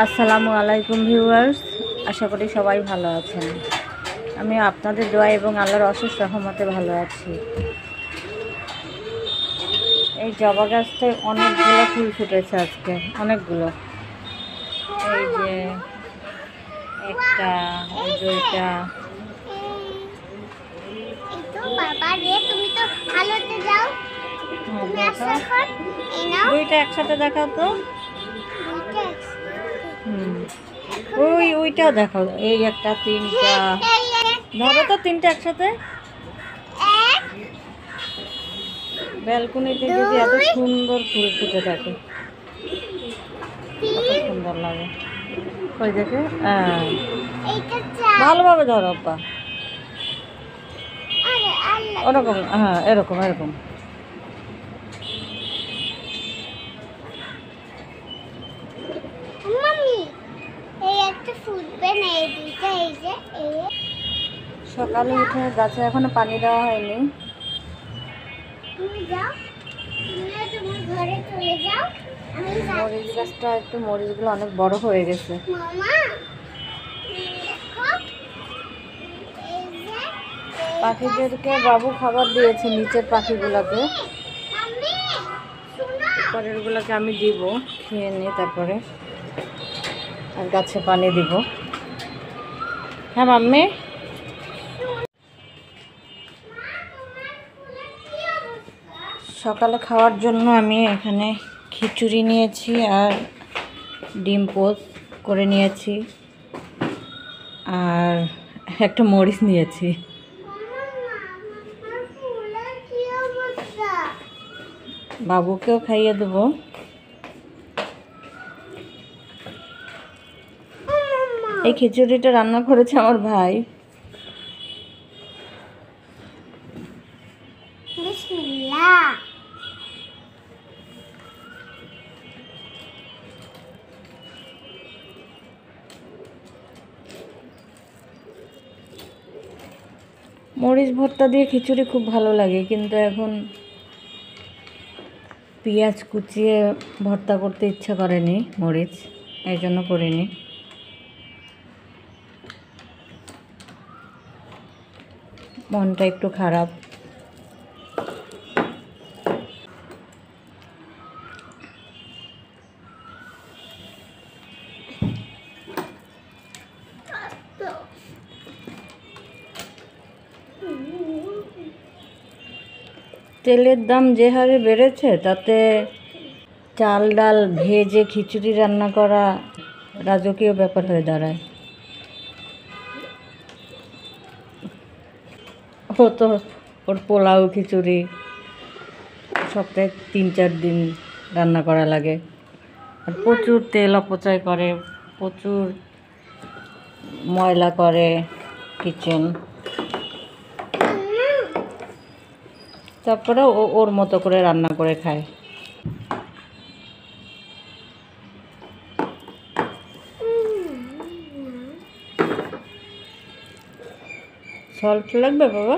আসসালামু আলাইকুম ভিউয়ার্স, আশা করি সবাই ভালো আছেন। আমি আপনাদের দোয়া এবং আল্লাহর অশেষ রহমতে ভালো আছি। এই জবা গাছটায় অনেকগুলো ফুল ফুটেছে আজকে, অনেকগুলো। এই যে একটা, এই দুইটা। দুইটা একসাথে দেখাও তো। ওইটাও দেখাও। এই একটা, তিনটা ধরো তো, তিনটা একসাথে। ব্যালকনিতে যদি এত সুন্দর ফুল ফুটে থাকে, কত সুন্দর লাগে। ওই দেখে ভালোভাবে ধরো আপা, ওরকম। হ্যাঁ, এরকম এরকম। সকালে উঠে গাছে এখনো পানি দেওয়া হয়নি। মরিচ গাছটা একটু, মরিচগুলো অনেক বড় হয়ে গেছে। পাখিদেরকে বাবু খাবার দিয়েছে, নিচের পাখিগুলোকে। পরেরগুলোকে আমি দিব, খেয়ে নিই, তারপরে আর গাছে পানি দিব। হ্যাঁ মাম্মি। সকালে খাওয়ার জন্য আমি এখানে খিচুড়ি নিয়েছি আর ডিম পোস্ট করে নিয়েছি, আর একটা মরিচ নিয়েছি। বাবুকেও খাইয়ে দেবো। এই খিচুড়িটা রান্না করেছে আমার ভাই। মরিচ ভর্তা দিয়ে খিচুড়ি খুব ভালো লাগে, কিন্তু এখন পেঁয়াজ কুচিয়ে ভর্তা করতে ইচ্ছা করেনি মরিচ, এই জন্য করিনি। মনটা একটু খারাপ। তেলের দাম যে হারে বেড়েছে, তাতে চাল ডাল ভেজে খিচুড়ি রান্না করা রাজকীয় ব্যাপার হয়ে দাঁড়ায়। ও তো ওর পোলাও খিচুড়ি সপ্তাহে 3-4 দিন রান্না করা লাগে, আর প্রচুর তেল অপচয় করে, প্রচুর ময়লা করে কিচেন। তারপরে ওর মতো করে রান্না করে খায়। সল্ট লাগবে বাবা?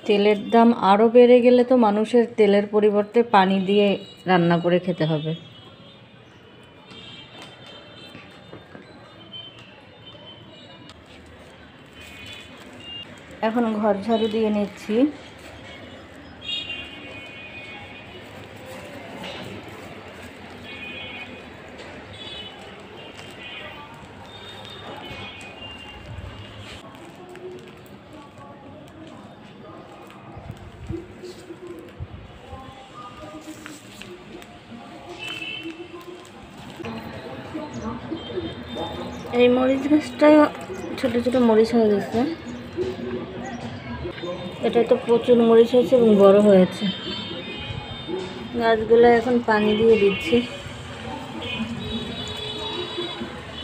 তেলের দাম আরও বেড়ে গেলে তো মানুষের তেলের পরিবর্তে পানি দিয়ে রান্না করে খেতে হবে। এখন ঘর ঝাড়ু দিয়ে নিচ্ছি। এই মরিচ গাছটা ছোট ছোট মরিচ হয়ে গেছে। এটা তো প্রচুর মরিচ হয়েছে এবং বড় হয়েছে। গাছগুলো এখন পানি দিয়ে দিচ্ছি।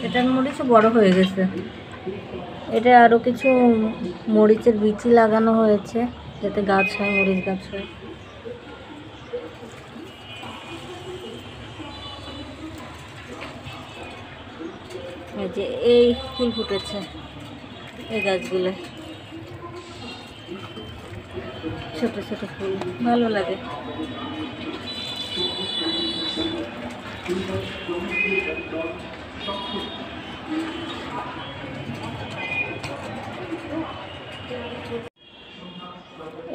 এটার মরিচও বড় হয়ে গেছে। এটা আরও কিছু মরিচের বিচি লাগানো হয়েছে, যাতে গাছ হয়, মরিচ গাছ হয়। এই যে এই ফুল ফুটেছে এই গাছগুলো। ছোট ছোট ফুল ভালো লাগে।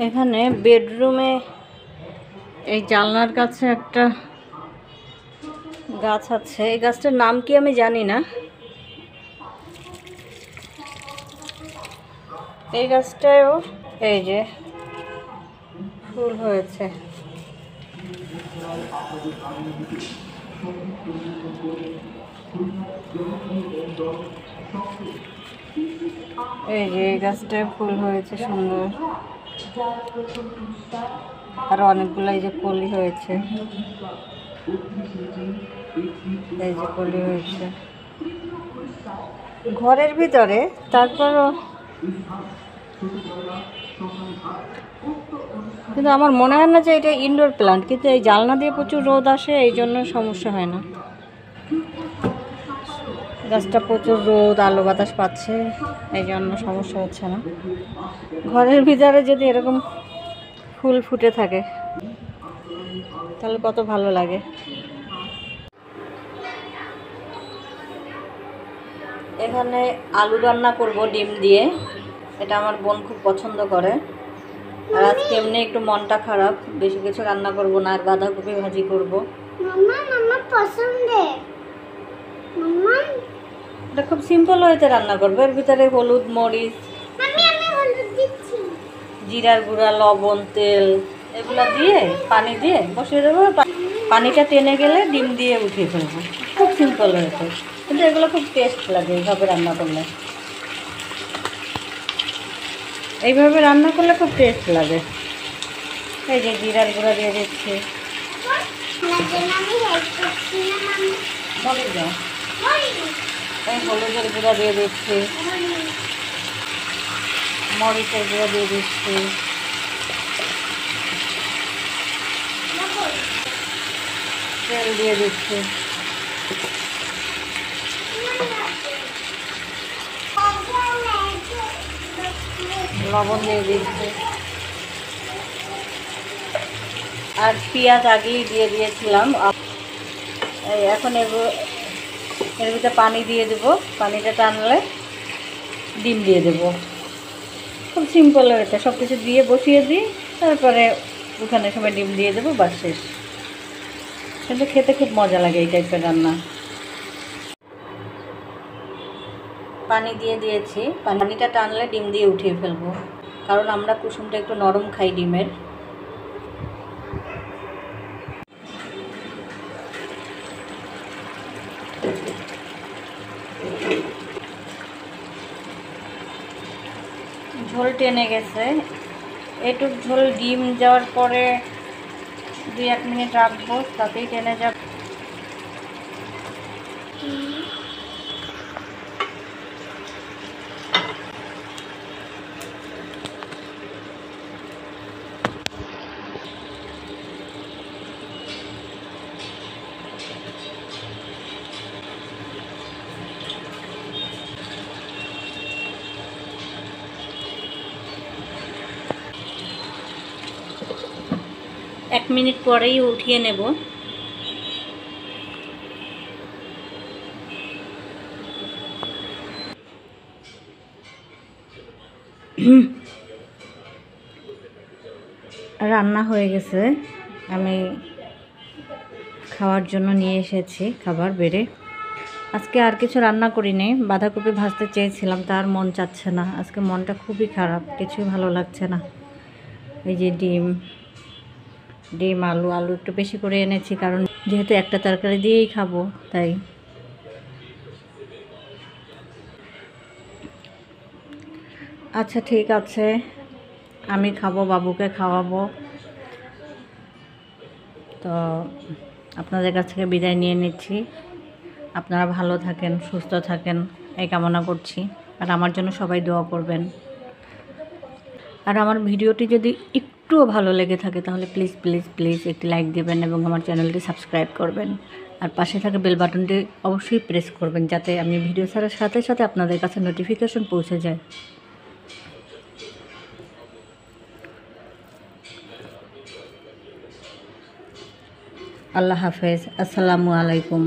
এখানে বেডরুমে এই জানলার কাছে একটা গাছ আছে। এই গাছটার নাম কি আমি জানি না। এই গাছটায়ও এই যে ফুল হয়েছে। এই যে এই গাছটায় ফুল হয়েছে সুন্দর, আর অনেকগুলো এই যে কলি হয়েছে, এই যে কলি হয়েছে ঘরের ভিতরে। তারপরও কিন্তু আমার মনে হয় না যে এটা ইনডোর প্ল্যান্ট, কিন্তু এই জানলা দিয়ে প্রচুর রোদ আসে, এই জন্য সমস্যা হয় না। গাছটা প্রচুর রোদ আলো বাতাস পাচ্ছে, এই জন্য সমস্যা হচ্ছে না। ঘরের ভিতরে যদি এরকম ফুল ফুটে থাকে তাহলে কত ভালো লাগে। এখানে আলু রান্না করব ডিম দিয়ে, এটা আমার বোন খুব পছন্দ করে। আর আজকে এমনি একটু মনটা খারাপ, বেশি কিছু রান্না করব না, আর বাঁধাকপি ভাজি করব। এটা খুব সিম্পল ওয়েতে রান্না করবো। এর ভিতরে হলুদ, মরিচ, জিরার গুঁড়া, লবণ, তেল এগুলো দিয়ে পানি দিয়ে বসিয়ে দেবো। পানিটা টেনে গেলে ডিম দিয়ে উঠিয়ে ফেলবো। খুব সিম্পল ওয়েতে, কিন্তু এগুলো খুব টেস্ট লাগে এইভাবে রান্না করলে। এইভাবে রান্না করলে খুব টেস্ট লাগে। এই যে জিরার গুঁড়া দিয়ে দিচ্ছি, এই হলুদের গুঁড়া দিয়ে দিচ্ছি, মরিচের গুঁড়া দিয়ে দিচ্ছি, তেল দিয়ে দিচ্ছি, লবণ দিয়ে দিচ্ছি, আর পেঁয়াজ আগেই দিয়ে দিয়েছিলাম। এই এখন এর ভিতরে পানি দিয়ে দেবো, পানিটা টানলে ডিম দিয়ে দেবো। খুব সিম্পল হয়েছে, সব কিছু দিয়ে বসিয়ে দিই, তারপরে উঠানোর সময় ডিম দিয়ে দেবো, বাস শেষ। কিন্তু খেতে খুব মজা লাগে এই টাইপের রান্না। পানি দিয়ে দিয়েছি, পানিটা টানলে ডিম দিয়ে উঠিয়ে ফেলবো, কারণ আমরা কুসুমটা একটু নরম খাই ডিমের। ঝোল টেনে গেছে, এটুক ঝোল ডিম যাওয়ার পরে 2-1 মিনিট রাখবো, তাতেই টেনে যাবে। এক মিনিট পরেই উঠিয়ে নেব। রান্না হয়ে গেছে, আমি খাওয়ার জন্য নিয়ে এসেছি খাবার বেড়ে। আজকে আর কিছু রান্না করিনি, বাঁধাকপি ভাজতে চেয়েছিলাম, তার মন চাচ্ছে না। আজকে মনটা খুবই খারাপ, কিছুই ভালো লাগছে না। এই যে ডিম আলু একটু বেশি করে এনেছি, কারণ যেহেতু একটা তরকারি দিয়েই খাবো, তাই। আচ্ছা ঠিক আছে, আমি খাবো, বাবুকে খাওয়াবো। তো আপনাদের কাছ থেকে বিদায় নিয়ে নিচ্ছি। আপনারা ভালো থাকেন, সুস্থ থাকেন এই কামনা করছি। আর আমার জন্য সবাই দোয়া করবেন। আর আমার ভিডিওটি যদি একটুও ভালো লেগে থাকে তাহলে প্লিজ প্লিজ প্লিজ একটি লাইক দেবেন এবং আমার চ্যানেলটি সাবস্ক্রাইব করবেন। আর পাশে থাকা বেল বাটনটি অবশ্যই প্রেস করবেন, যাতে আমি ভিডিও ছাড়ার সাথে সাথে আপনাদের কাছে নোটিফিকেশন পৌঁছে যায়। আল্লাহ হাফেজ, আসসালামু আলাইকুম।